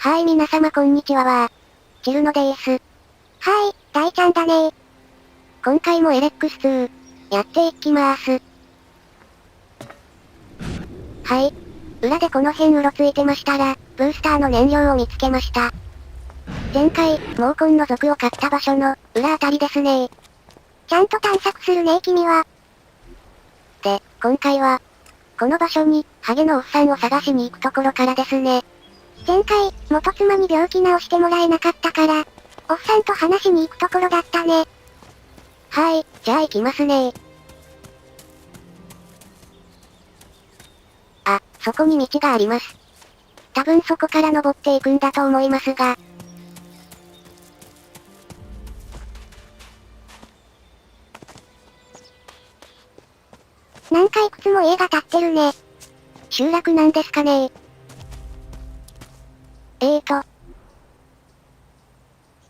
はい、皆様こんにちは。チルノです。はい、大ちゃんだねー。今回もElexⅱ、やっていきまーす。はい。裏でこの辺うろついてましたら、ブースターの燃料を見つけました。前回、猛獷の族を買った場所の、裏あたりですねー。ちゃんと探索するねー君は。で、今回は、この場所に、ハゲのおっさんを探しに行くところからですね。前回、元妻に病気治してもらえなかったから、おっさんと話しに行くところだったね。はい、じゃあ行きますねー。あ、そこに道があります。多分そこから登っていくんだと思いますが。なんかいくつも家が建ってるね。集落なんですかねー。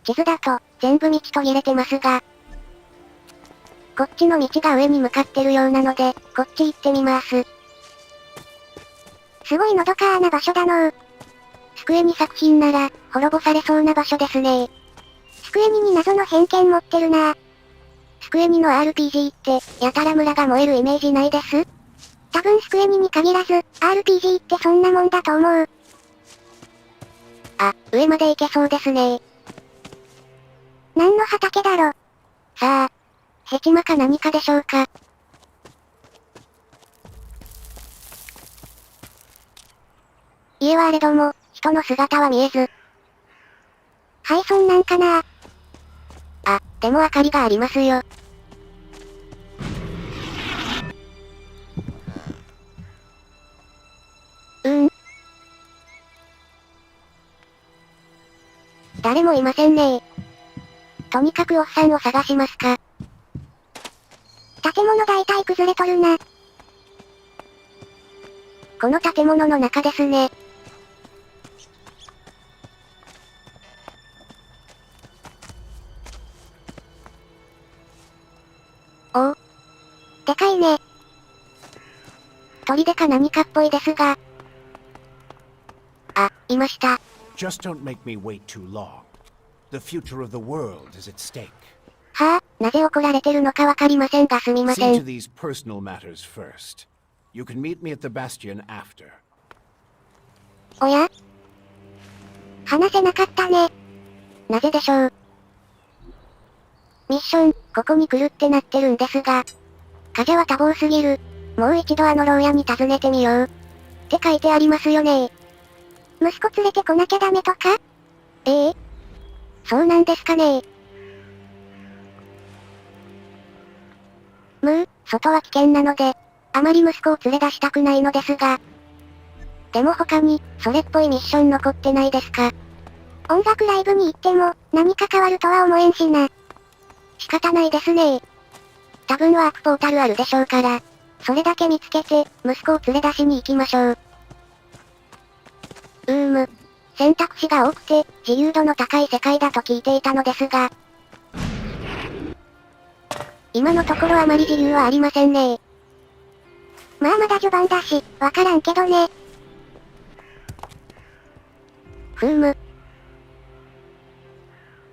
地図だと、全部道途切れてますが。こっちの道が上に向かってるようなので、こっち行ってみます。すごいのどかーな場所だのー。机に作品なら、滅ぼされそうな場所ですねー。机に謎の偏見持ってるなー。机にの RPG って、やたら村が燃えるイメージないです？多分机に限らず、RPG ってそんなもんだと思う。あ、上まで行けそうですねー。何の畑だろ。さあ、ヘチマか何かでしょうか。家はあれども、人の姿は見えず。はいそんなんかなー。あ、でも明かりがありますよ。誰もいませんねー。とにかくおっさんを探しますか。建物大体崩れとるな。この建物の中ですね。おお。でかいね。砦か何かっぽいですが。あ、いました。Just don't make me wait too long. The future of the world is at stake. はあ、なぜ怒られてるのかわかりませんがすみませ See to ん。these personal matters first. You can meet me at the Bastion after. おや？話せなかったね。なぜでしょう。ミッション、ここに来るってなってるんですが。風は多忙すぎる。もう一度あの牢屋に訪ねてみよう。って書いてありますよね。息子連れてこなきゃダメとか？そうなんですかね。外は危険なので、あまり息子を連れ出したくないのですが。でも他に、それっぽいミッション残ってないですか？音楽ライブに行っても、何か変わるとは思えんしな。仕方ないですね。多分ワークポータルあるでしょうから、それだけ見つけて、息子を連れ出しに行きましょう。選択肢が多くて、自由度の高い世界だと聞いていたのですが。今のところあまり自由はありませんね。まあまだ序盤だし、わからんけどね。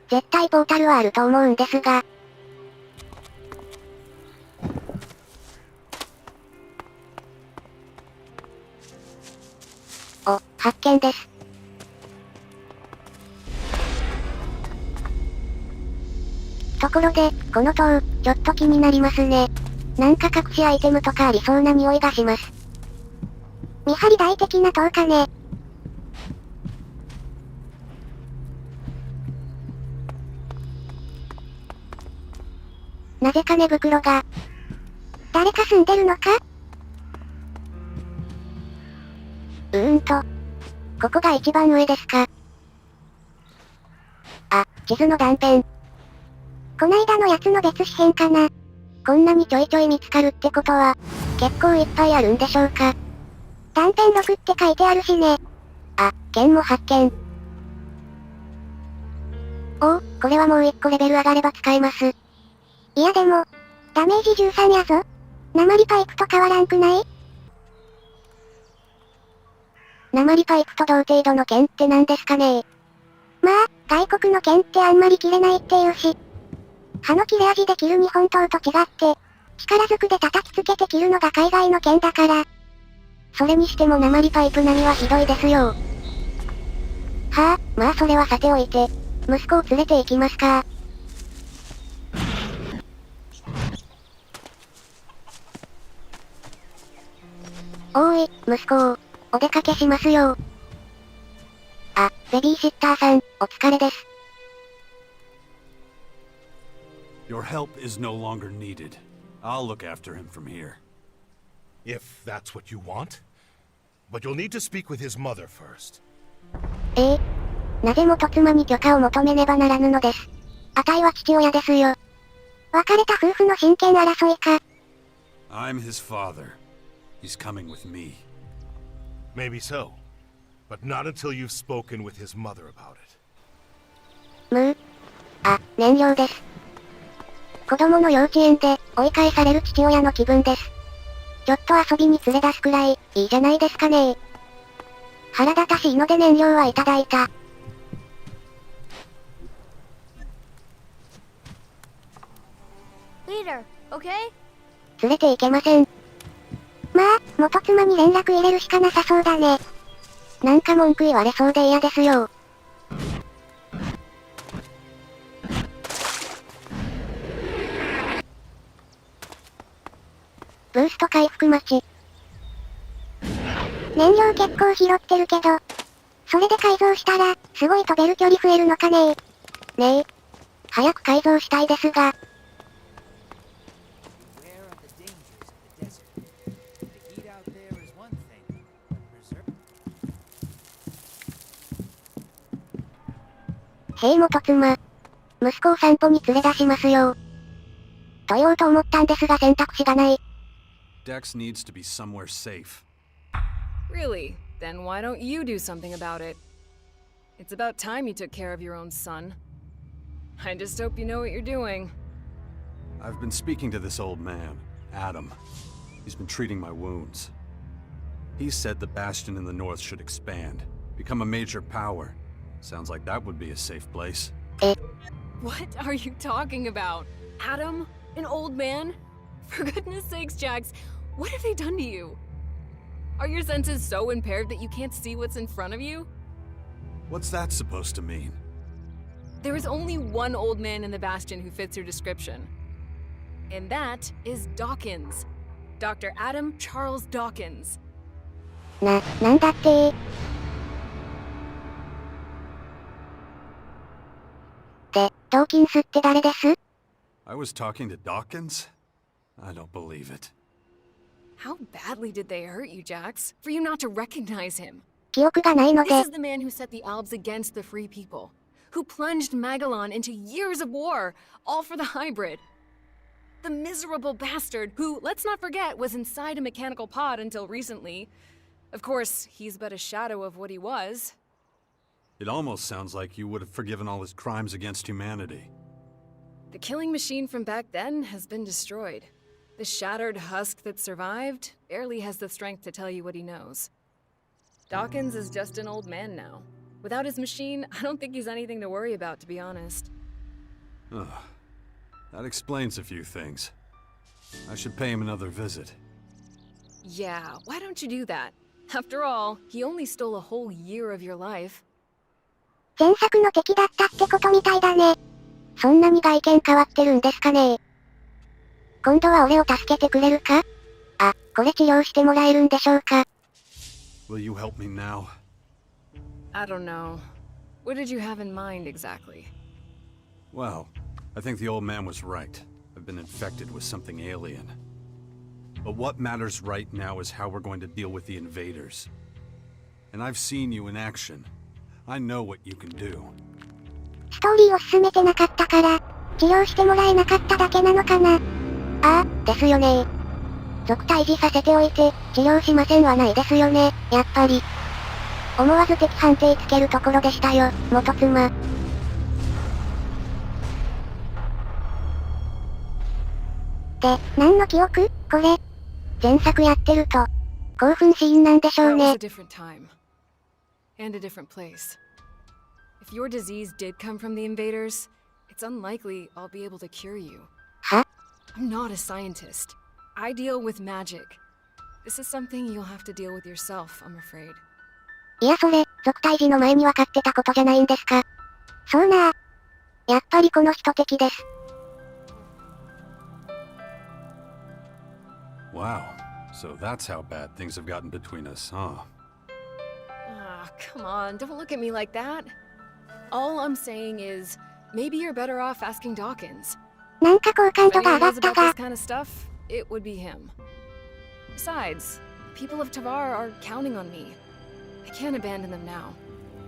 絶対ポータルはあると思うんですが。お、発見です。ところで、この塔、ちょっと気になりますね。なんか隠しアイテムとかありそうな匂いがします。見張り台的な塔かね。なぜか寝袋が。誰か住んでるのか？ここが一番上ですか。あ、地図の断片。こないだのやつの別紙片かな。こんなにちょいちょい見つかるってことは、結構いっぱいあるんでしょうか。断片6って書いてあるしね。あ、剣も発見。おお、これはもう1個レベル上がれば使えます。いやでも、ダメージ13やぞ。鉛パイプと変わらんくない？鉛パイプと同程度の剣って何ですかね。まあ、外国の剣ってあんまり切れないっていうし。刃の切れ味で切る日本刀と違って、力ずくで叩きつけて切るのが海外の剣だから。それにしても鉛パイプ並みはひどいですよ。はあ、まあそれはさておいて、息子を連れて行きますか。おーい、息子を、お出かけしますよ。あ、ベビーシッターさん、お疲れです。Your help is no longer needed. I'll look after him from here. If that's what you want. But you'll need to speak with his mother first. なぜ元妻に許可を求めねばならぬのです。あたいは父親ですよ。別れた夫婦の親権争いか。I'm his father. He's coming with me. Maybe so. But not until you've spoken with his mother about it. 燃料です。子供の幼稚園で追い返される父親の気分です。ちょっと遊びに連れ出すくらい、いいじゃないですかね。腹立たしいので燃料はいただいた。Leader, okay? 連れて行けません。まあ、元妻に連絡入れるしかなさそうだね。なんか文句言われそうで嫌ですよ。ブースト回復待ち。燃料結構拾ってるけど、それで改造したら、すごい飛べる距離増えるのかね。ねえ。早く改造したいですが。へい元妻。息子を散歩に連れ出しますよ。と言おうと思ったんですが選択肢がない。Dex needs to be somewhere safe. Really? Then why don't you do something about it? It's about time you took care of your own son. I just hope you know what you're doing. I've been speaking to this old man, Adam. He's been treating my wounds. He said the Bastion in the north should expand, become a major power. Sounds like that would be a safe place. What are you talking about? Adam? An old man? For goodness sakes, Jax, what have they done to you? Are your senses so impaired that you can't see what's in front of you? What's that supposed to mean? There is only one old man in the Bastion who fits your description. And that is Dawkins. Dr. Adam Charles Dawkins. なんだってで、ドーキンスって誰です？ I was talking to Dawkins? I don't believe it. How badly did they hurt you, Jax, for you not to recognize him? 記憶がないので。 This is the man who set the Albs against the free people, who plunged Magellan into years of war, all for the hybrid. The miserable bastard who, let's not forget, was inside a mechanical pod until recently. Of course, he's but a shadow of what he was. It almost sounds like you would have forgiven all his crimes against humanity. The killing machine from back then has been destroyed. The shattered husk that survived barely has the strength to tell you what he knows. Dawkins is just an old man now. Without his machine, I don't think he's anything to worry about, to be honest. Ugh. That explains a few things. I should pay him another visit. Yeah, why don't you do that? After all, he only stole a whole year of your life. 前作の敵だったってことみたいだね。そんなに外見変わってるんですかね。今度は俺を助けてくれるか？あ、これ治療してもらえるんでしょうか？ Will you help me now? I don't know. What did you have in mind exactly? Well, I think the old man was right. I've been infected with something alien. But what matters right now is how we're going to deal with the invaders. And I've seen you in action. I know what you can do. ストーリーを進めてなかったから、治療してもらえなかっただけなのかな。ああ、ですよね。族退治させておいて、治療しませんはないですよね、やっぱり。思わず敵判定つけるところでしたよ、元妻。で、何の記憶？これ。前作やってると、興奮シーンなんでしょう That was ね a。different time. and a different place. If your disease did come from the invaders, it's unlikely I'll be able to cure you. Huh? I'm not a scientist. I deal with magic. This is something you'll have to deal with yourself, I'm afraid. いやそれ、属退治の前に分かってたことじゃないんですか。そうなあ。やっぱりこの人敵です。Wow. So that's how bad things have gotten between us, huh? Ah, come on, don't look at me like that. All I'm saying is, maybe you're better off asking Dawkins. なんか好感 If 度が anyone 上がっ knows た about が this、kind of stuff, it would be him. Besides, people of Tavar are counting on me. I can't abandon them now.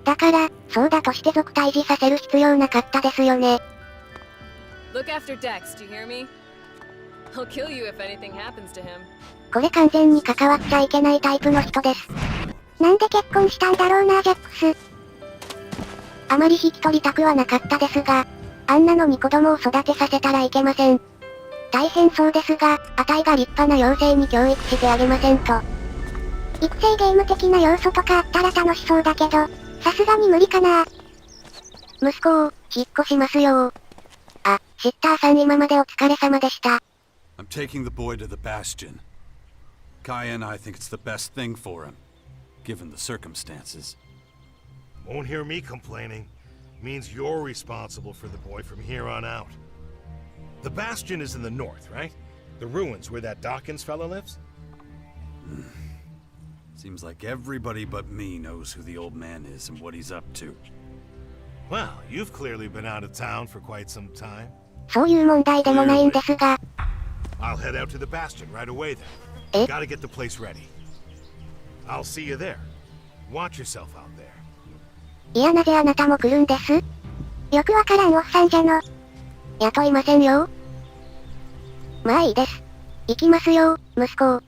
だから、そうだとして属退治させる必要なかったですよね。Look after Dex, do you hear me? I'll kill you if anything happens to him. これ完全に関わっちゃいけないタイプの人です。なんで結婚したんだろうなジャックス。あまり引き取りたくはなかったですが、あんなのに子供を育てさせたらいけません。大変そうですが、あたいが立派な妖精に教育してあげませんと。育成ゲーム的な要素とかあったら楽しそうだけど、さすがに無理かな。息子を、引っ越しますよ。あ、シッターさん今までお疲れ様でした。I'm taking the boy to the Bastion. Kaya and I think it's the best thing for him, given the circumstances. Won't hear me complaining. Means you're responsible for the boy from here on out. The Bastion is in the north, right? The ruins where that Dawkins fella lives? Seems like everybody but me knows who the old man is and what he's up to. Well, you've clearly been out of town for quite some time. そういう問題でもないんですが。I'll head out to the Bastion right away then. え？ Gotta get the place ready. I'll see you there. Watch yourself out there. いやなぜあなたも来るんです？よくわからんおっさんじゃの。雇いませんよ。まあいいです。行きますよ、息子を。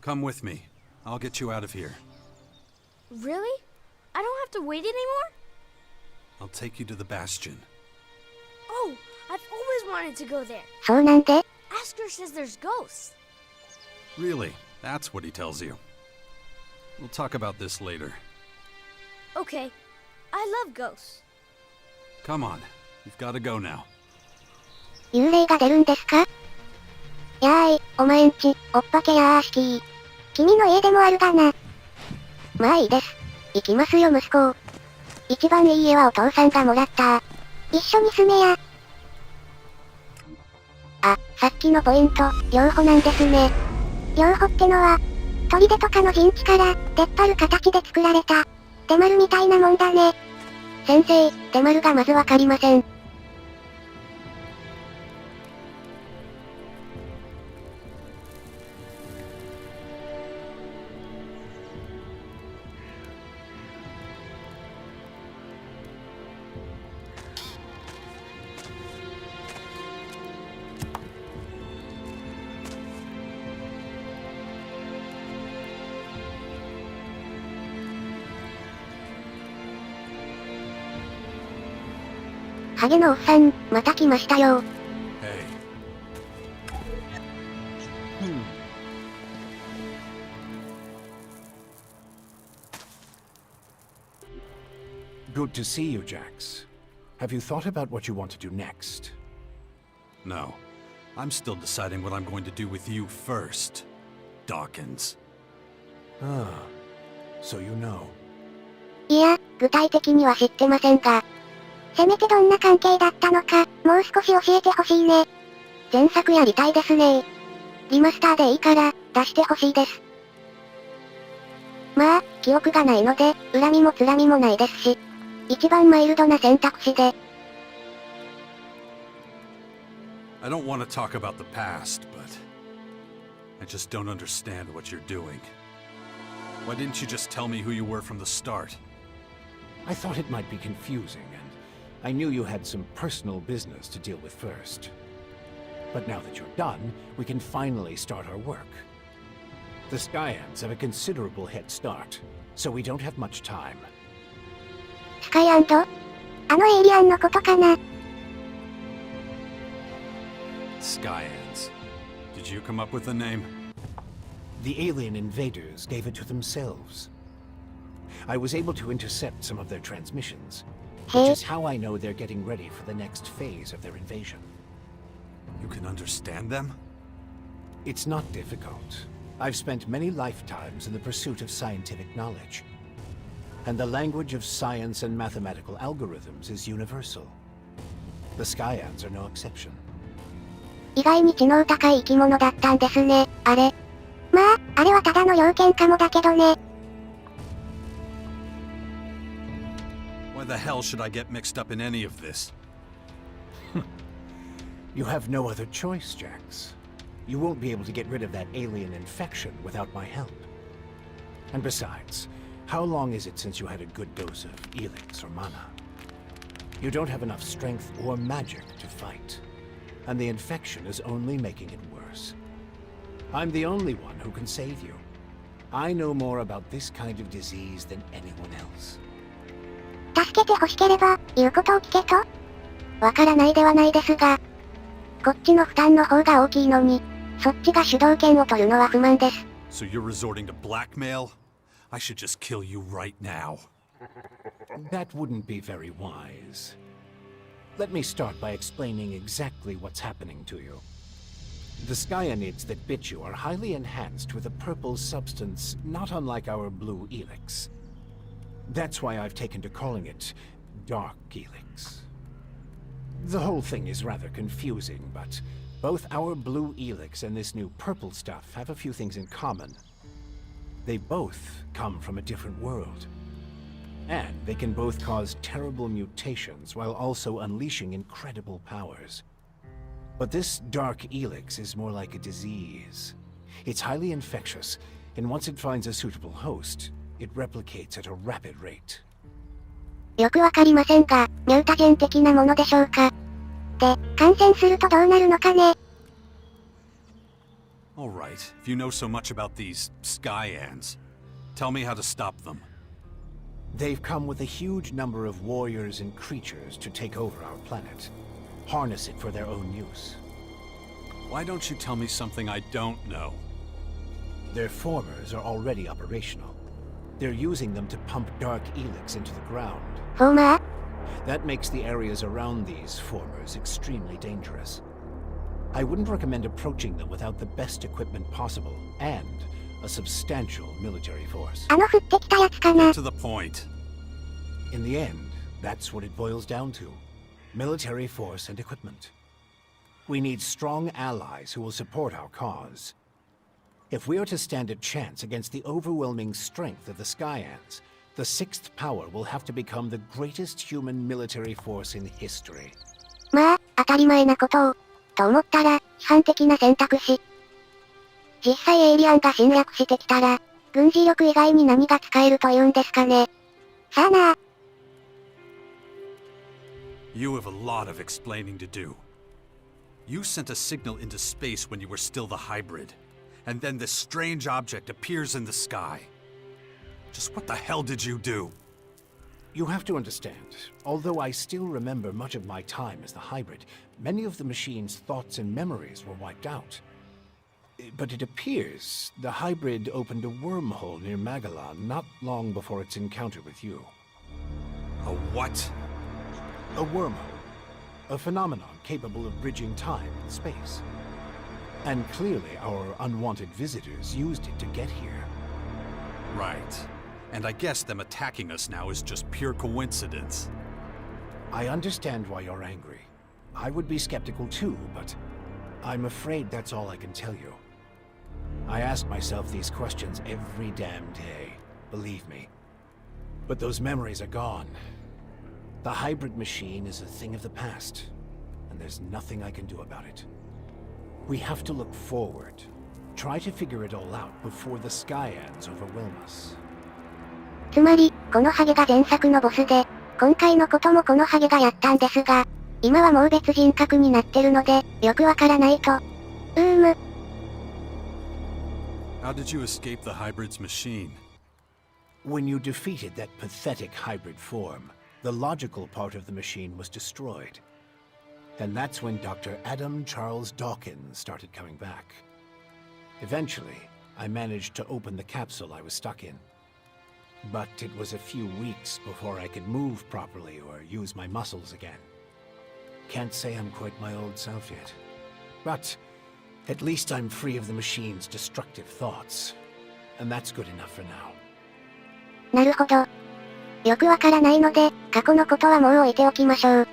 Come with me. I'll get you out of here. Really? I don't have to wait anymore? I'll take you to the Bastion. Oh, I've always wanted to go there. そうなんで？ Asker says there's ghosts. Really? That's what he tells you. We'll talk about this later. Okay. I love ghosts. Come on. You've got to go now. 幽霊が出るんですか？やーい、お前んち、おっぱけやーしきー。君の家でもあるがな。まあいいです。行きますよ息子を。一番いい家はお父さんがもらった。一緒に住めや。あ、さっきのポイント、両方なんですね。両方ってのは、砦とかの陣地から出っ張る形で作られた、出丸みたいなもんだね。先生、出丸がまずわかりません。ハゲのおっさん、また来ましたよ。Hey. Good to see you, Jax. Have you thought about what you want to do next? No. I'm still deciding what I'm going to do with you first, Dawkins. Ah, so you know. いや、具体的には知ってませんが、せめてどんな関係だったのか、もう少し教えてほしいね。前作やりたいですね。リマスターでいいから、出してほしいです。まあ、記憶がないので、恨みもつらみもないですし、一番マイルドな選択肢で。I don't want to talk about the past, but I just don't understand what you're doing. Why didn't you just tell me who you were from the start? I thought it might be confusing, and I knew you had some personal business to deal with first. But now that you're done, we can finally start our work. The Skyans have a considerable head start, so we don't have much time. スカイアンド？あのエイリアンのことかな。Skyans. Did you come up with the name? The alien invaders gave it to themselves. I was able to intercept some of their transmissions, which Hey. is how I know they're getting ready for the next phase of their invasion. You can understand them? It's not difficult. I've spent many lifetimes in the pursuit of scientific knowledge. And the language of science and mathematical algorithms is universal. The Skyans are no exception. 意外に知能高い生き物だったんですね、あれ。まあ、あれはただの猟犬かもだけどね。Why the hell should I get mixed up in any of this? You have no other choice, Jax. You won't be able to get rid of that alien infection without my help. And besides, how long is it since you had a good dose of Elix or mana? You don't have enough strength or magic to fight, and the infection is only making it worse. I'm the only one who can save you. I know more about this kind of disease than anyone else. 助けて欲しければ、言うことを聞けと。わからないではないですが、こっちの負担の方が大きいのに、そっちが主導権を取るのは不満です。So you're resorting to blackmail? I should just kill you right now. That wouldn't be very wise. Let me start by explaining exactly what's happening to you. The Skyanids that bit you are highly enhanced with a purple substance not unlike our blue Elix. That's why I've taken to calling it Dark Elix. The whole thing is rather confusing, but both our blue Elix and this new purple stuff have a few things in common. They both come from a different world. And they can both cause terrible mutations while also unleashing incredible powers. But this Dark Elix is more like a disease. It's highly infectious, and once it finds a suitable host, it replicates at a rapid rate. よくわかりませんが、ミュータジェン的なものでしょうか。で、感染するとどうなるのかね。Alright, if you know so much about these Skyans, tell me how to stop them. They've come with a huge number of warriors and creatures to take over our planet. Harness it for their own use. Why don't you tell me something I don't know? Their formers are already operational. They're using them to pump Dark Elix into the ground. フォーマー？ That makes the areas around these formers extremely dangerous. I wouldn't recommend approaching them without the best equipment possible, and a substantial military force. 降ってきたやつかな。 Get to the point. In the end, that's what it boils down to. Military force and equipment. We need strong allies who will support our cause. If we are to stand a chance against the overwhelming strength of the Skyans, the sixth power will have to become the greatest human military force in history. まあ、当たり前なことを。と思ったら、批判的な選択肢。実際エイリアンが侵略してきたら、軍事力以外に何が使えるというんですかね。さあなあ。You have a lot of explaining to do. You sent a signal into space when you were still the hybrid, and then this strange object appears in the sky. Just what the hell did you do? You have to understand, although I still remember much of my time as the hybrid, many of the machine's thoughts and memories were wiped out. But it appears the hybrid opened a wormhole near Magellan not long before its encounter with you. A what? A wormhole. A phenomenon capable of bridging time and space. And clearly our unwanted visitors used it to get here. Right. And I guess them attacking us now is just pure coincidence. I understand why you're angry. I would be skeptical too, but I'm afraid that's all I can tell you. I ask myself these questions every damn day, believe me. But those memories are gone. The hybrid machine is a thing of the past, and there's nothing I can do about it. We have to look forward, try to figure it all out before the Skyans overwhelm us. つまり、このハゲが前作のボスで、今回のこともこのハゲがやったんですが、今はもう別人格になってるので、よくわからないと。む。How did you escape the hybrid's machine? When you defeated that pathetic hybrid form, the logical part of the machine was destroyed. And that's when Dr. Adam Charles Dawkins started coming back. Eventually, I managed to open the capsule I was stuck in. But it was a few weeks before I could move properly or use my muscles again. Can't say I'm quite my old self yet. But at least I'm free of the machine's destructive thoughts. And that's good enough for now. なるほど。よくわからないので、過去のことはもう置いておきましょう。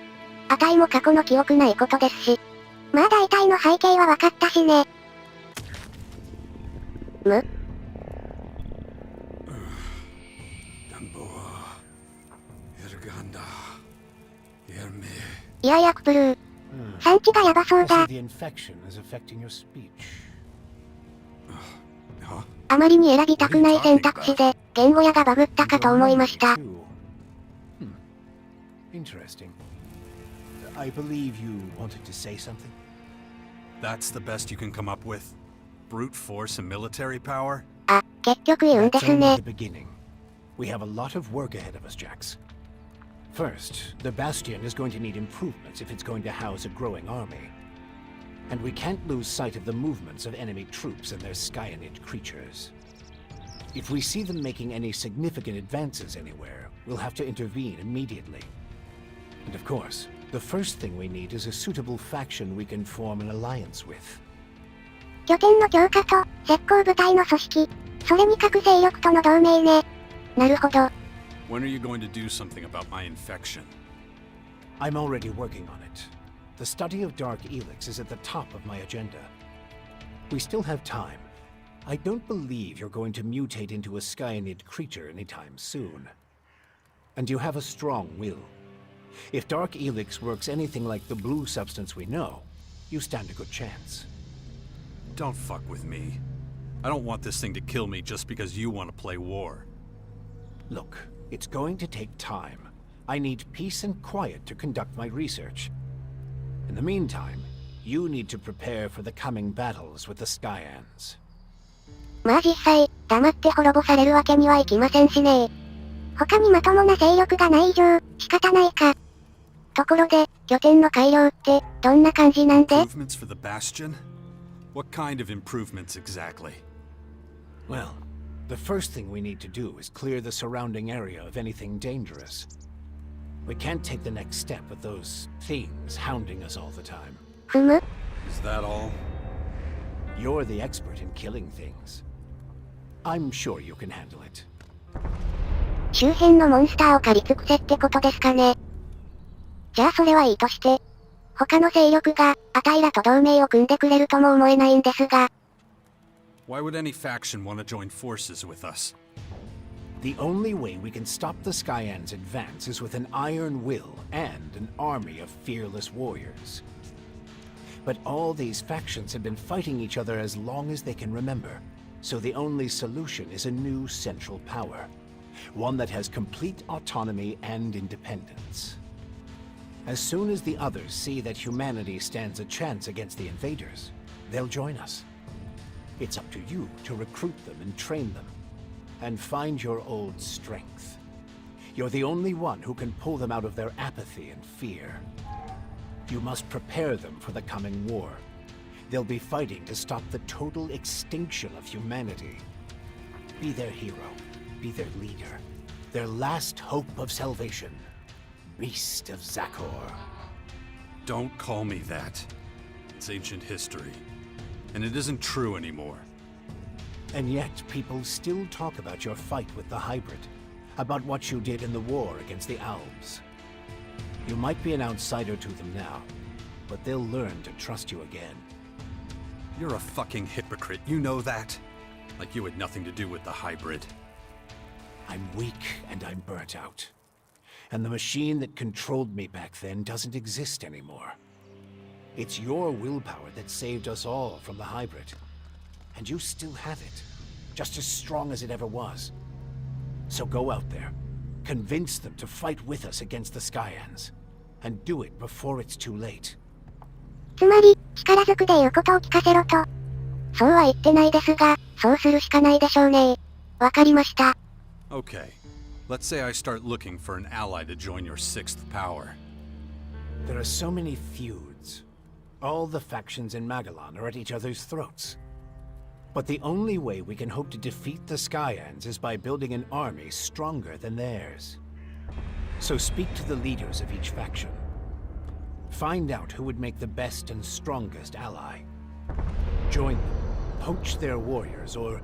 あたいも過去の記憶ないことですし。まあ大体の背景は分かったしね。いやいやクプルー。産地がヤバそう I だ。 see the infection is affecting your speech. あまりに選びたくない選択肢で、言語やがバグったかと思いました。Interesting. I believe you wanted to say something? That's the best you can come up with? Brute force and military power? あ、結局言うんで That's す only ね the。beginning. We have a lot of work ahead of us, Jax. First, the Bastion is going to need improvements if it's going to house a growing army. And we can't lose sight of the movements of enemy troops and their Skyanid creatures. If we see them making any significant advances anywhere, we'll have to intervene immediately. And of course, the first thing we need is a suitable faction we can form an alliance with. 拠点の強化と、石膏部隊の組織。それに各勢力との同盟ね。なるほど。When are you going to do something about my infection? I'm already working on it. The study of Dark Elix is at the top of my agenda. We still have time. I don't believe you're going to mutate into a Skyanid creature anytime soon. And you have a strong will. If Dark Elix works anything like the blue substance we know, you stand a good chance. Don't fuck with me. I don't want this thing to kill me just because you want to play war. Look, it's going to take time. I need peace and quiet to conduct my research. In the meantime, you need to prepare for the coming battles with the Skyans. まあ実際、黙って滅ぼされるわけにはいきませんしね。他にまともな勢力がない以上、仕方ないか。ところで、拠点の改良って、どんな感じなんで？ Improvements for the Bastion? What kind of improvements exactly? Well, the first thing we need to do is clear the surrounding area of anything dangerous. We can't take the next step with those things hounding us all the time. ふむ？ Is that all? You're the expert in killing things. I'm sure you can handle it. 周辺のモンスターを狩り尽くせってことですかね。じゃあそれはいいとして、他の勢力が、あたいらと同盟を組んでくれるとも思えないんですが。Why would any faction want to join forces with us? The only way we can stop the Skyans' advance is with an iron will and an army of fearless warriors. But all these factions have been fighting each other as long as they can remember, so the only solution is a new central power, one that has complete autonomy and independence. As soon as the others see that humanity stands a chance against the invaders, they'll join us. It's up to you to recruit them and train them, and find your old strength. You're the only one who can pull them out of their apathy and fear. You must prepare them for the coming war. They'll be fighting to stop the total extinction of humanity. Be their hero, be their leader, their last hope of salvation. Beast of Zakor. Don't call me that. It's ancient history. And it isn't true anymore. And yet, people still talk about your fight with the hybrid, about what you did in the war against the Alps. You might be an outsider to them now, but they'll learn to trust you again. You're a fucking hypocrite, you know that? Like you had nothing to do with the hybrid. I'm weak and I'm burnt out. And the machine that controlled me back then doesn't exist anymore. It's your willpower that saved us all from the hybrid. And you still have it, just as strong as it ever was. So go out there, convince them to fight with us against the Skyans, and do it before it's too late. つまり、力ずくで言うことを聞かせろと。そうは言ってないですが、そうするしかないでしょうね。わかりました。Okay. Let's say I start looking for an ally to join your sixth power. There are so many feuds. All the factions in Magellan are at each other's throats. But the only way we can hope to defeat the Skyans is by building an army stronger than theirs. So speak to the leaders of each faction. Find out who would make the best and strongest ally. Join them, poach their warriors, or,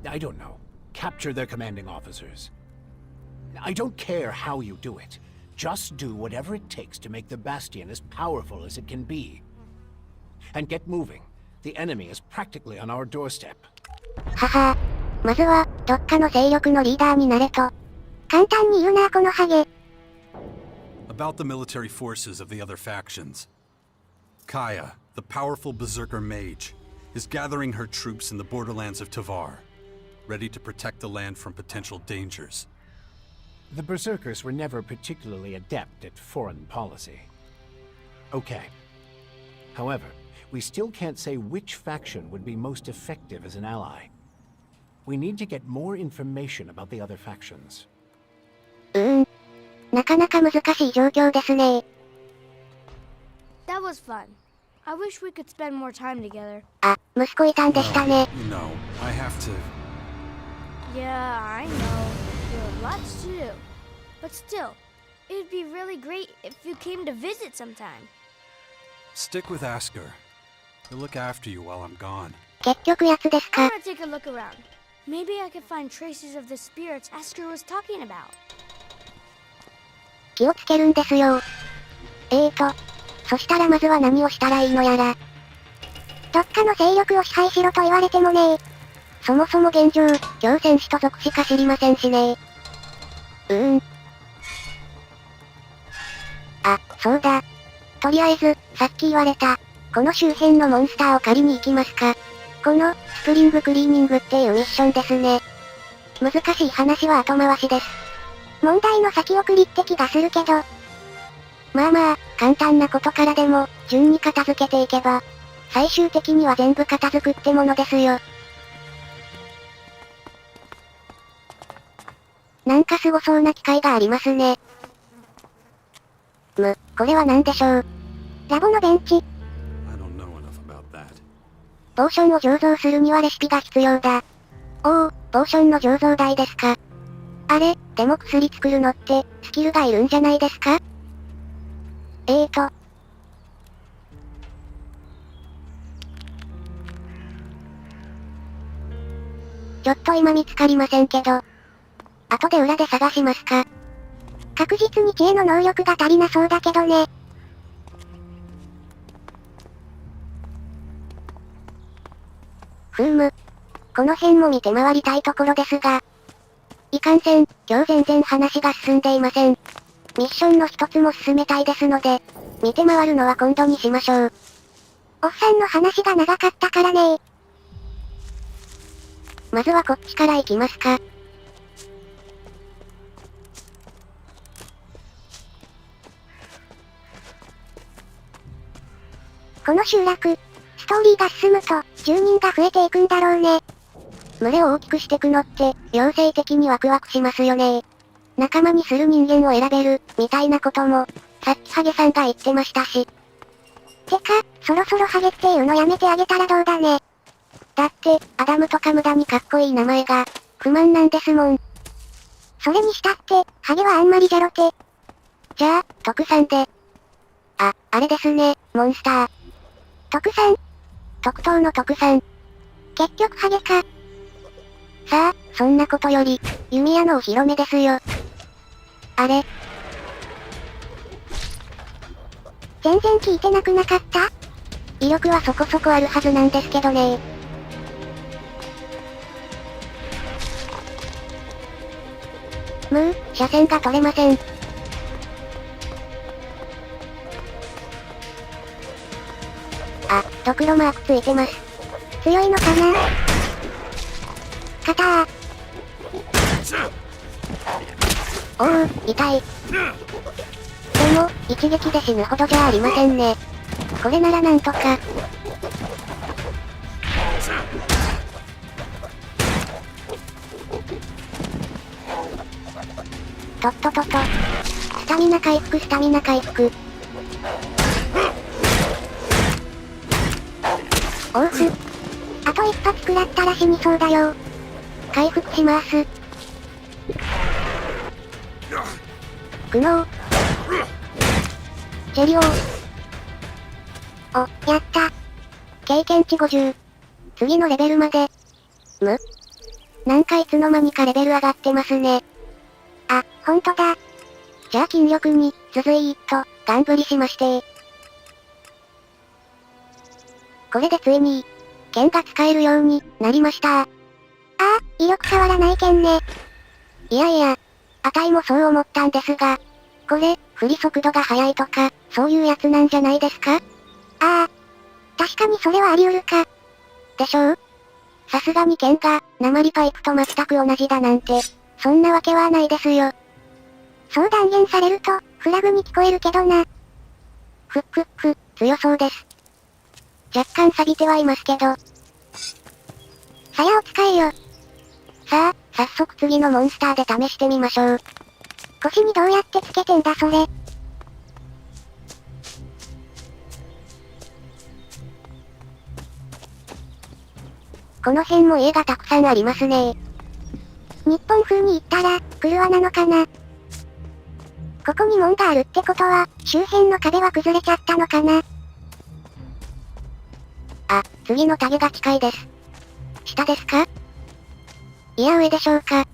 I don't know, capture their commanding officers. I don't care how you do it. Just do whatever it takes to make the Bastion as powerful as it can be. And get moving. The enemy is practically on our doorstep. はは。まずは、どっかの勢力のリーダーになれと。簡単に言うなこのハゲ。About the military forces of the other factions. Kaya, the powerful berserker mage, is gathering her troops in the borderlands of Tavar, ready to protect the land from potential dangers. The Berserkers were never particularly adept at foreign policy. Okay. However, we still can't say which faction would be most effective as an ally. We need to get more information about the other factions. なかなか難しい状況ですね。That was fun. I wish we could spend more time together. あ、息子いたんでしたね。No, I have to... Yeah, I know. There are lots to do. But still, it'd be really great if you came to visit sometime. Stick with Asker. He'll look after you while I'm gone. 結局やつです I'm か。 gonna take a look around. Maybe I could find traces of the spirits Asker was talking about. 気をつけるんですよ。そしたらまずは何をしたらいいのやら。どっかの勢力を支配しろと言われてもね。そもそも現状、強戦士と属しか知りませんしね。あ、そうだ。とりあえず、さっき言われた、この周辺のモンスターを狩りに行きますか。この、スプリングクリーニングっていうミッションですね。難しい話は後回しです。問題の先送りって気がするけど。まあまあ、簡単なことからでも、順に片付けていけば、最終的には全部片付くってものですよ。なんかすごそうな機械がありますね。これは何でしょう。ラボのベンチ。I don't know enough about that. ポーションを醸造するにはレシピが必要だ。おお、ポーションの醸造台ですか。あれ、でも薬作るのって、スキルがいるんじゃないですか。ちょっと今見つかりませんけど。後で裏で探しますか。確実に知恵の能力が足りなそうだけどね。この辺も見て回りたいところですが。いかんせん、今日全然話が進んでいません。ミッションの一つも進めたいですので、見て回るのは今度にしましょう。おっさんの話が長かったからね。まずはこっちから行きますか。この集落、ストーリーが進むと、住人が増えていくんだろうね。群れを大きくしてくのって、妖精的にワクワクしますよね。仲間にする人間を選べる、みたいなことも、さっきハゲさんが言ってましたし。てか、そろそろハゲっていうのやめてあげたらどうだね。だって、アダムとか無駄にかっこいい名前が、不満なんですもん。それにしたって、ハゲはあんまりじゃろて。じゃあ、特産で。あれですね、モンスター。特産。特等の特産。結局ハゲか。さあ、そんなことより、弓矢のお披露目ですよ。あれ？全然聞いてなくなかった？威力はそこそこあるはずなんですけどね。車線が取れません。ドクロマークついてます。強いのかな？肩ー。おう、痛い。でも、一撃で死ぬほどじゃありませんね。これならなんとか。とっととと。スタミナ回復スタミナ回復。おうふ。あと一発食らったら死にそうだよ。回復します。苦悩。チェリオ。お、やった。経験値50。次のレベルまで。なんかいつの間にかレベル上がってますね。あ、ほんとだ。じゃあ筋力に、続いと、ガンブリしまして。これでついに、剣が使えるようになりました。威力変わらない剣ね。いやいや、あたいもそう思ったんですが、これ、振り速度が速いとか、そういうやつなんじゃないですか？確かにそれはあり得るか。でしょう？さすがに剣が、鉛パイプと全く同じだなんて、そんなわけはないですよ。そう断言されると、フラグに聞こえるけどな。強そうです。若干錆びてはいますけど。鞘を使えよ。さあ、早速次のモンスターで試してみましょう。腰にどうやってつけてんだそれ。この辺も家がたくさんありますね。日本風に言ったら、クルワなのかな。ここに門があるってことは、周辺の壁は崩れちゃったのかな。次のタゲが近いです。下ですか？いや上でしょうか。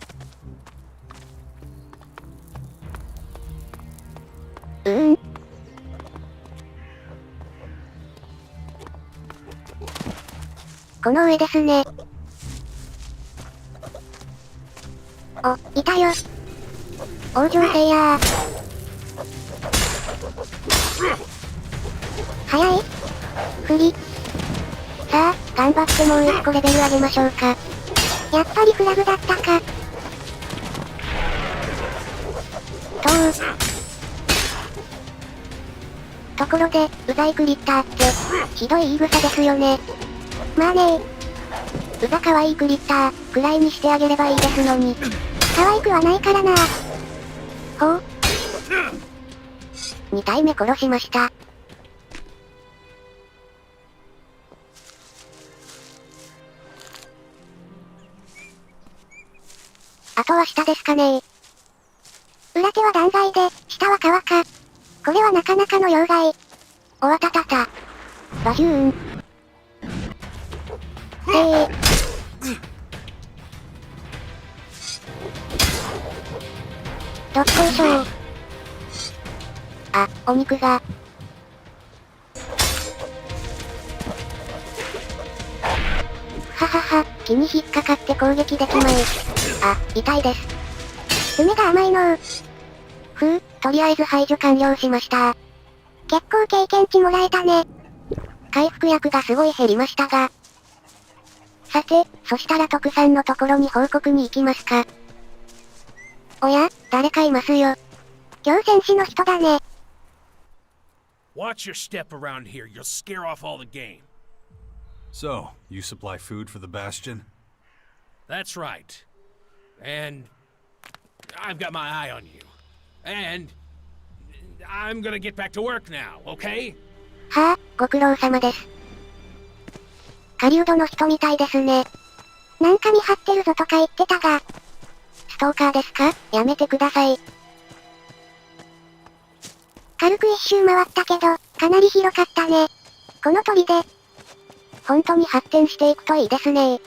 この上ですね。お、いたよ。往生せいやー。早い？振り。さあ、頑張ってもう一個レベル上げましょうか。やっぱりフラグだったか。ところで、うざいクリッターって、ひどい言い草ですよね。まあねー。うざ可愛いクリッター、くらいにしてあげればいいですのに。可愛くはないからなー。ほう。2体目殺しました。あとは下ですかねー。裏手は断崖で、下は川か。これはなかなかの要害。おわたたた。バジューン。どっこいしょー。お肉が。ははは、木に引っかかって攻撃できまい。痛いです。爪が甘いのー。とりあえず排除完了しました。結構経験値もらえたね。回復薬がすごい減りましたが。さて、そしたら徳さんのところに報告に行きますか。おや、誰かいますよ。行戦士の人だね。Watch your step around here, you'll scare off all the game. So, you supply food for the Bastion? That's right. And I've got my eye on you. And I'm gonna get back to work now, okay? はあ、ご苦労様です。狩人の人みたいですね。なんか見張ってるぞとか言ってたが。ストーカーですか？やめてください。軽く一周回ったけど、かなり広かったね。この砦。本当に発展していくといいですね。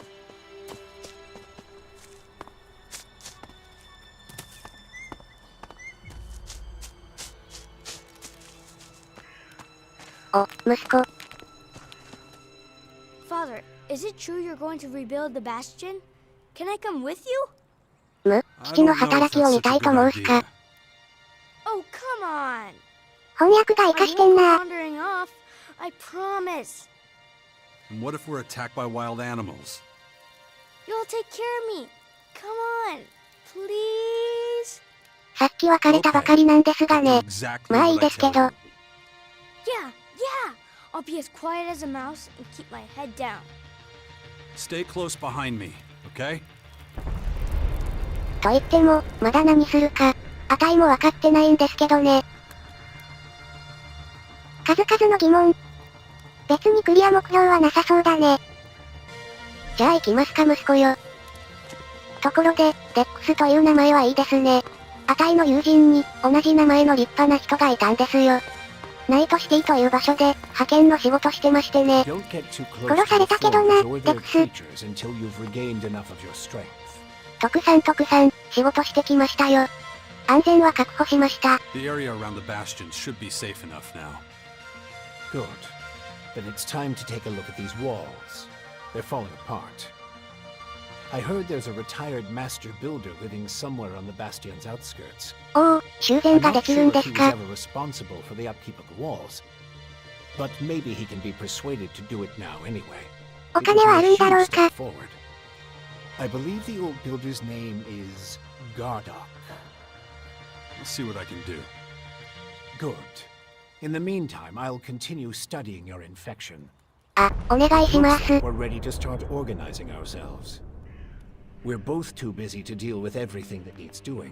お、息子。Father, is it true you're going to rebuild the bastion? Can I come with you? 父の働きを見たいと申すか。Oh, come on. 翻訳が活かしてん I won't go な。 wandering off. I promise. And what if we're attacked by wild animals? You'll take care of me. Come on. Please. さっき別れたばかりなんですがね。 Exactly まあいい what I ですけ tell ど。 you. Yeah. I'll be as quiet as a mouse and keep my head down. Stay close behind me, okay? と言っても、まだ何するか、あたいも分かってないんですけどね。数々の疑問。別にクリア目標はなさそうだね。じゃあ行きますか息子よ。ところで、レックスという名前はいいですね。あたいの友人に、同じ名前の立派な人がいたんですよ。ナイトシティという場所で、派遣の仕事してましてね。殺されたけどな、レックス。徳さん、仕事してきましたよ。安全は確保しました。The area around the bastion should be safe enough now. Good. Then it's time to take a look at these walls. They're falling apart. I heard there's a retired master builder living somewhere on the bastion's outskirts. おお、修繕 I'm がで not きるん sure で if す he was か。 ever responsible for the upkeep of the walls. But maybe he can be persuaded to do it now anyway. お It 金 would は be あ a るんだろ huge うか。 step forward. I believe the old builder's name is Gardock. I'll see what I can do. Good. In the meantime, I'll continue studying your infection. あ、お願いしま Looks す。 like we're ready to start organizing ourselves. We're both too busy to deal with everything that needs doing.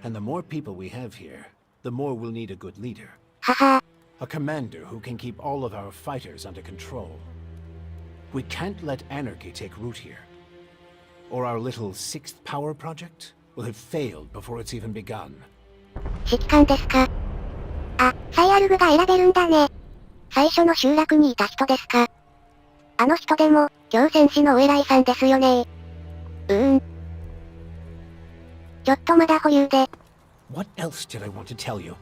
And the more people we have here, the more we'll need a good leader. はは、 A commander who can keep all of our fighters under control. We can't let anarchy take root here. Or our little sixth power project will have failed before it's even begun. 指揮官ですか。あ、サイアルグが選べるんだね。最初の集落にいた人ですか。あの人でも、今日戦士のお偉いさんですよね。ちょっとまだ保留で。 What else did I want to tell you?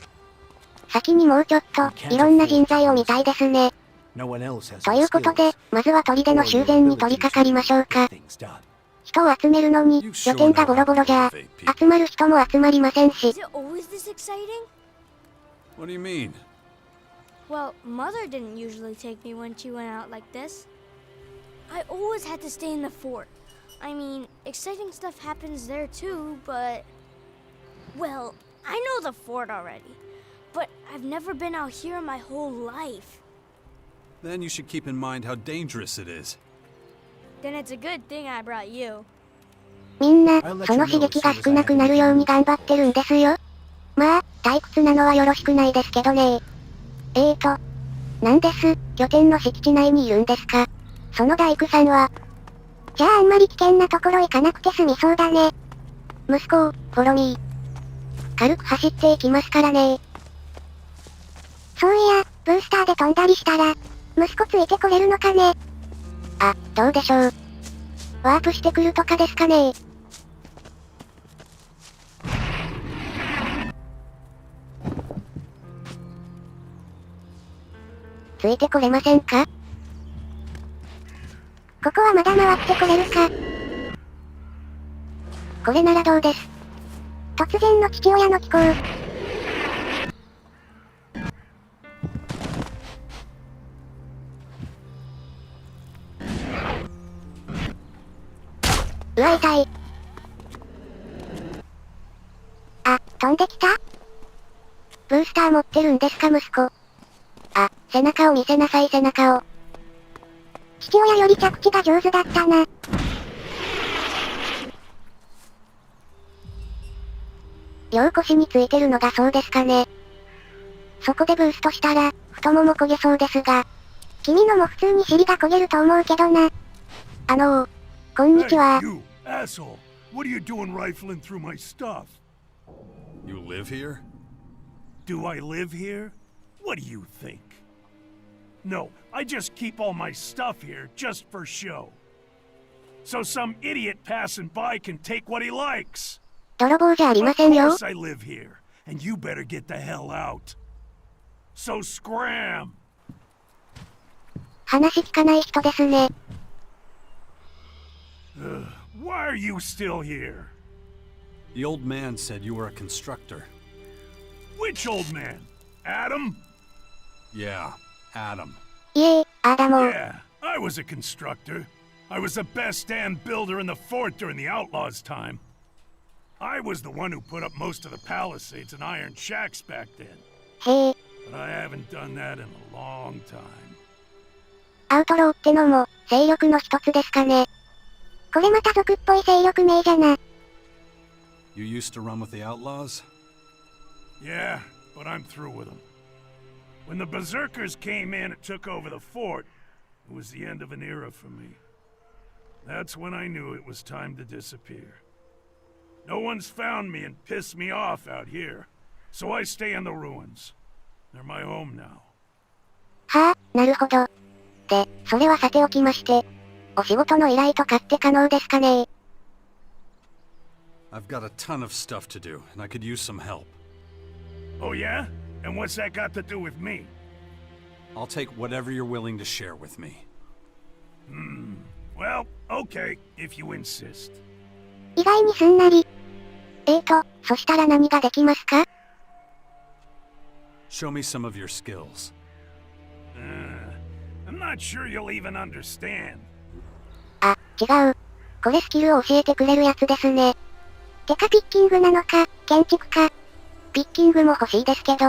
先にもうちょっと、いろんな人材を見たいですね。 No one else has ということで、まずは砦の修繕に取り掛かりましょうか。 things done. 人を集めるのに、拠点がボロボロじゃ、集まる人も集まりませんし。 Is it always this exciting? What do you mean? Well, Mother didn't usually take me when she went out like this. I always had to stay in the fort. I mean, exciting stuff happens there too, but... Well, I know the fort already. But I've never been out here my whole life. Then you should keep in mind how dangerous it is. Then it's a good thing I brought you. みんな、その刺激が少なくなるように頑張ってるんですよ。まあ、退屈なのはよろしくないですけどね。なんです、拠点の敷地内にいるんですか。その大工さんは。じゃああんまり危険なところ行かなくて済みそうだね。息子を、フォロミー。軽く走っていきますからね。そういや、ブースターで飛んだりしたら、息子ついてこれるのかね。あ、どうでしょう。ワープしてくるとかですかね。ついてこれませんか？ここはまだ回ってこれるか。これならどうです？突然の父親の気候。うわ、痛い。あ、飛んできた？ブースター持ってるんですか息子。あ、背中を見せなさい背中を。父親より着地が上手だったな。両腰についてるのがそうですかね。そこでブーストしたら、太もも焦げそうですが。君のも普通に尻が焦げると思うけどな。こんにちは。 Hey, you asshole! What are you doing rifling through my stuff? You live here? Do I live here? What do you think? No, I just keep all my stuff here just for show. So some idiot passing by can take what he likes. 泥棒じゃありま Of せんよ。 course I live here, and you better get the hell out. So scram! 話聞かない人ですね。Why are you still here? The old man said you were a constructor. Which old man? Adam? Yeah, Adam. いえ、アダモ。 Yeah, I was a constructor. I was the best damn builder in the fort during the Outlaws' time. I was the one who put up most of the palisades and iron shacks back then. へえ、 But I haven't done that in a long time. アウトローってのも、勢力の一つですかね。これまた族っぽい勢力名じゃな。You used to run with the outlaws? Yeah, but I'm through with them. When the berserkers came in and took over the fort, it was the end of an era for me. That's when I knew it was time to disappear. No one's found me and pissed me off out here, so I stay in the ruins. They're my home now. はあ、なるほど。で、それはさておきまして、お仕事の依頼とかって可能ですかね？ I've got a ton of stuff to do, and I could use some help. Oh yeah? And what's that got to do with me? I'll take whatever you're willing to share with me. Well, okay, if you insist. 意外にすんなり。そしたら何ができますか？ Show me some of your skills. I'm not sure you'll even understand. あ、違う。これスキルを教えてくれるやつですね。てかピッキングなのか、建築か。ピッキングも欲しいですけど、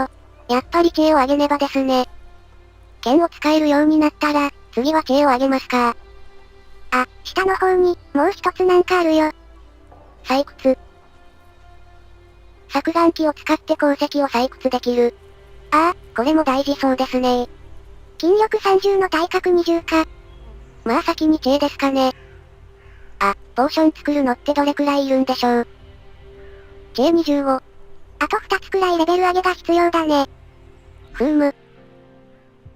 やっぱり知恵をあげねばですね。剣を使えるようになったら、次は知恵をあげますか。あ、下の方に、もう一つなんかあるよ。採掘。削岩機を使って鉱石を採掘できる。ああ、これも大事そうですね。筋力30の体格20か。まあ先に知恵ですかね。あ、ポーション作るのってどれくらいいるんでしょう。知恵25。あと2つくらいレベル上げが必要だね。ふーむ。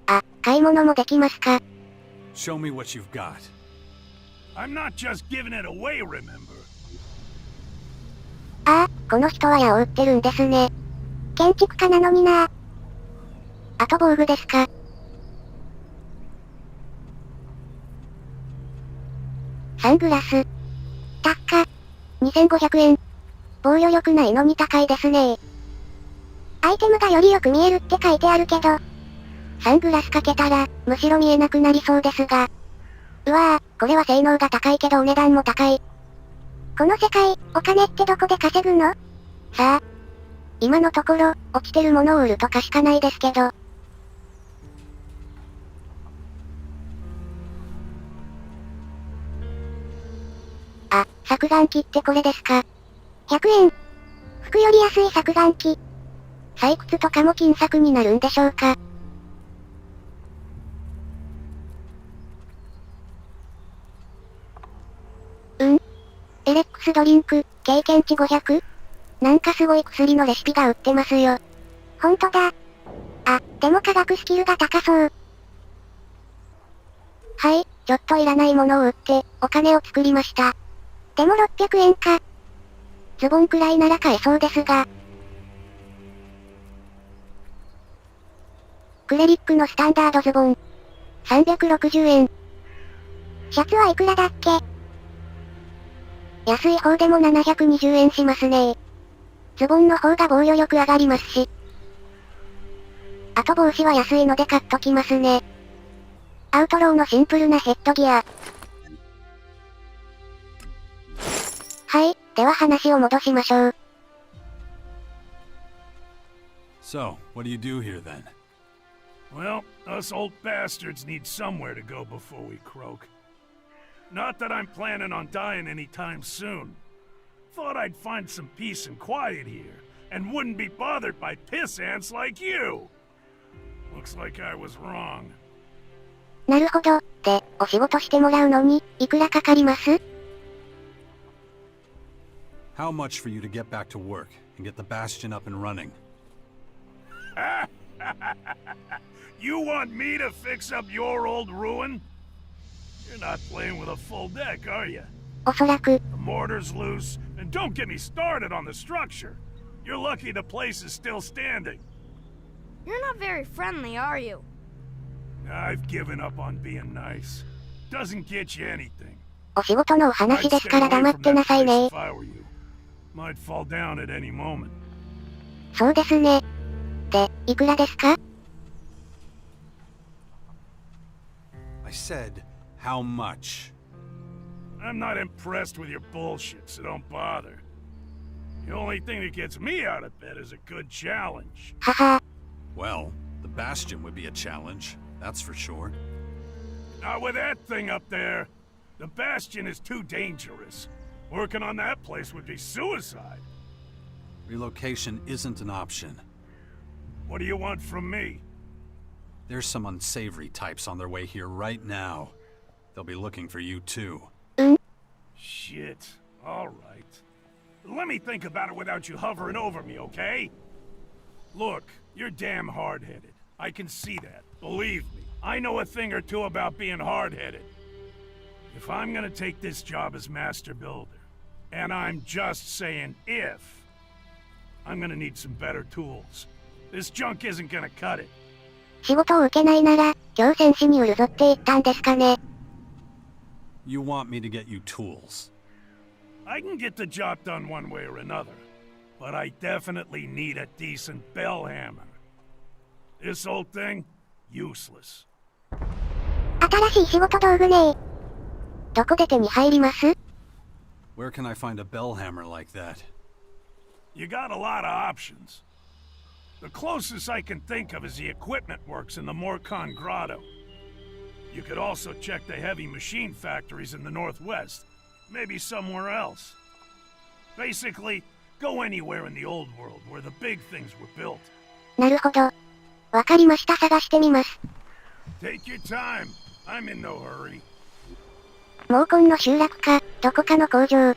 あ、買い物もできますか。Show me what you've got. I'm not just giving it away, remember? ああ、この人は矢を撃ってるんですね。建築家なのにな。あと防具ですか。サングラス。高。2500円。防御力ないのに高いですね。アイテムがよりよく見えるって書いてあるけど、サングラスかけたら、むしろ見えなくなりそうですが。うわぁ、これは性能が高いけどお値段も高い。この世界、お金ってどこで稼ぐの？さあ。今のところ、落ちてるものを売るとかしかないですけど。あ、削岩機ってこれですか。100円。服より安い削岩機。採掘とかも金策になるんでしょうか。エレックスドリンク、経験値500？なんかすごい薬のレシピが売ってますよ。ほんとだ。あ、でも科学スキルが高そう。はい、ちょっといらないものを売って、お金を作りました。でも600円か。ズボンくらいなら買えそうですが。クレリックのスタンダードズボン。360円。シャツはいくらだっけ？安い方でも720円しますね。ズボンの方が防御力上がりますし。あと帽子は安いので買っときますね。アウトローのシンプルなヘッドギア。はい、では話を戻しましょう。So, what do you do here then? Well, us old bastards need somewhere to go before we croak. Not that I'm planning on dying anytime soon. Thought I'd find some peace and quiet here, and wouldn't be bothered by piss ants like you. Looks like I was wrong. なるほど。で、お仕事してもらうのに、いくらかかります？ How much for you to get back to work and get the bastion up and running? You want me to fix up your old ruin? You're not playing with a full deck, are you? おそらく、 The mortar's loose, and don't get me started on the structure. You're lucky the place is still standing. You're not very friendly, are you? I've given up on being nice. Doesn't get you anything. お仕事のお話ですから黙ってなさいね。 If I were you. Might fall down at any moment. そうですね。で、いくらですか？ I said, how much? I'm not impressed with your bullshit, so don't bother. The only thing that gets me out of bed is a good challenge. はは。 Well, the bastion would be a challenge, that's for sure. Not with that thing up there. The bastion is too dangerous. Working on that place would be suicide. Relocation isn't an option. What do you want from me? There's some unsavory types on their way here right now. They'll be looking for you too. うん。shit. All right. Let me think about it without you hovering over me, okay? Look, you're damn hard-headed. I can see that. Believe me, I know a thing or two about being hard-headed. If I'm gonna take this job as master builder, and I'm just saying if, I'm gonna need some better tools. This junk isn't gonna cut it. 仕事を受けないなら、今日戦士に売るぞって言ったんですかね。You want me to get you tools? I can get the job done one way or another, but I definitely need a decent bell hammer. This old thing, useless. 新しい仕事道具ね。どこで手に入ります？ Where can I find a bell hammer like that? You got a lot of options. The closest I can think of is the equipment works in the Morcon Grotto. You could also check the heavy machine factories in the northwest. Maybe somewhere else. Basically, go anywhere in the old world where the big things were built. なるほど。わかりました。探してみます。Take your time. I'm in no hurry. 毛根の集落か、どこかの工場。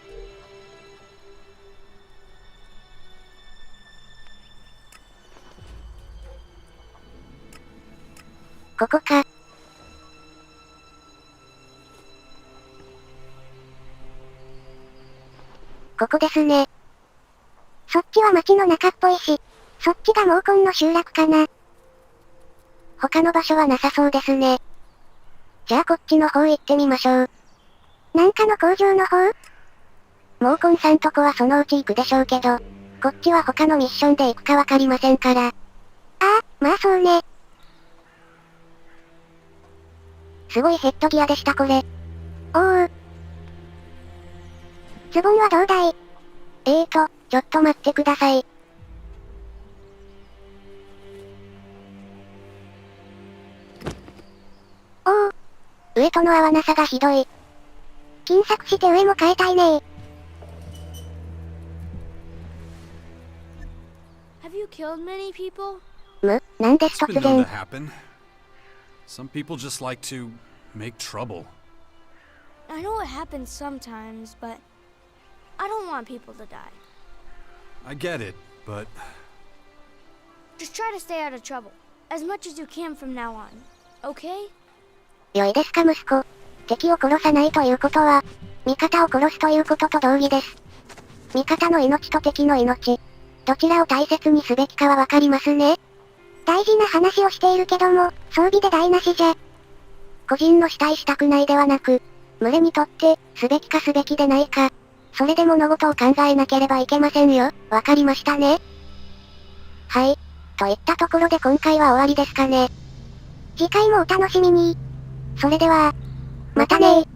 ここか。ここですね。そっちは町の中っぽいし、そっちが毛根の集落かな。他の場所はなさそうですね。じゃあこっちの方行ってみましょう。なんかの工場の方？毛根さんとこはそのうち行くでしょうけど、こっちは他のミッションで行くかわかりませんから。ああ、まあそうね。すごいヘッドギアでしたこれ。おお。ズボンはどうだい？ちょっと待ってください。おお。上との合わなさがひどい。金策して上も変えたいねー。Have you killed many people? なんです It's 突 been known 然。to happen. Some people just like to make trouble. I know it happens sometimes, but I don't want people to die. I get it, but Just try to stay out of trouble, as much as you can from now on, okay? 良いですか息子。敵を殺さないということは、味方を殺すということと同義です。味方の命と敵の命、どちらを大切にすべきかはわかりますね。大事な話をしているけども、装備で台無しじゃ。個人の死体したくないではなく、群れにとって、すべきかすべきでないか。それで物事を考えなければいけませんよ。わかりましたね。はい。といったところで今回は終わりですかね。次回もお楽しみに。それでは、またねー。